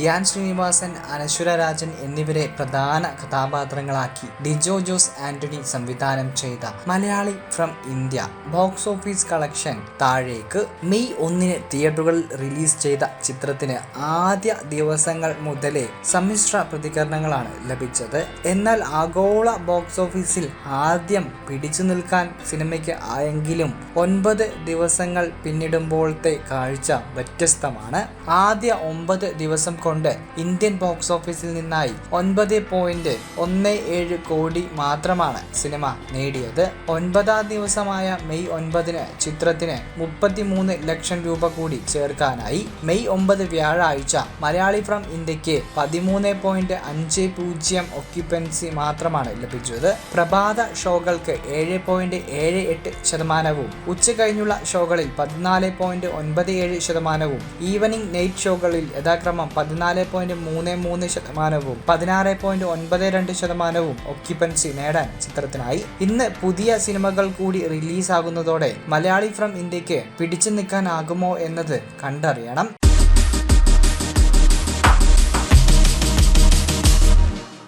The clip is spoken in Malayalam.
ധ്യാൻ ശ്രീനിവാസൻ, അനശ്വര രാജൻ എന്നിവരെ പ്രധാന കഥാപാത്രങ്ങളാക്കി ഡിജോ ജോസ് ആന്റണി സംവിധാനം ചെയ്ത Malayali from India box office collection താഴേക്ക്. മെയ് 1 തിയേറ്ററുകളിൽ റിലീസ് ചെയ്ത ചിത്രത്തിന് ആദ്യ ദിവസങ്ങൾ മുതലേ സമ്മിശ്ര പ്രതികരണങ്ങളാണ് ലഭിച്ചത്. എന്നാൽ ആഗോള ബോക്സ് ഓഫീസിൽ ആദ്യം പിടിച്ചു നിൽക്കാൻ സിനിമയ്ക്ക് ആയെങ്കിലും 9 ദിവസങ്ങൾ പിന്നിടുമ്പോഴത്തെ കാഴ്ച വ്യത്യസ്തമാണ്. ആദ്യ 9 ദിവസം കൊണ്ട് ഇന്ത്യൻ ബോക്സ് ഓഫീസിൽ നിന്നായി 9.17 കോടി മാത്രമാണ് സിനിമ നേടിയത്. 9ാം ദിവസമായ മെയ് 9 ചിത്രത്തിന് 33 ലക്ഷം രൂപ കൂടി ചേർക്കാനായി. മെയ് 9 വ്യാഴാഴ്ച മലയാളി ഫ്രം ഇന്ത്യക്ക് 13.50 ഒക്യുപ്പൻസി മാത്രമാണ് ലഭിച്ചത്. പ്രഭാത ഷോകൾക്ക് 7.78%, ഉച്ച കഴിഞ്ഞുള്ള ഷോകളിൽ 14.97%, ഈവനിംഗ് നൈറ്റ് ഷോകളിൽ യഥാക്രമം 14.33%, 16.92% ഒക്യുപ്പൻസി നേടാൻ ചിത്രത്തിനായി. ഇന്ന് പുതിയ സിനിമകൾ കൂടി റിലീസാകുന്നതോടെ മലയാളി ഫ്രം ഇന്ത്യക്ക് പിടിച്ചു നിൽക്കാനാകുമോ എന്നത് കണ്ടറിയണം.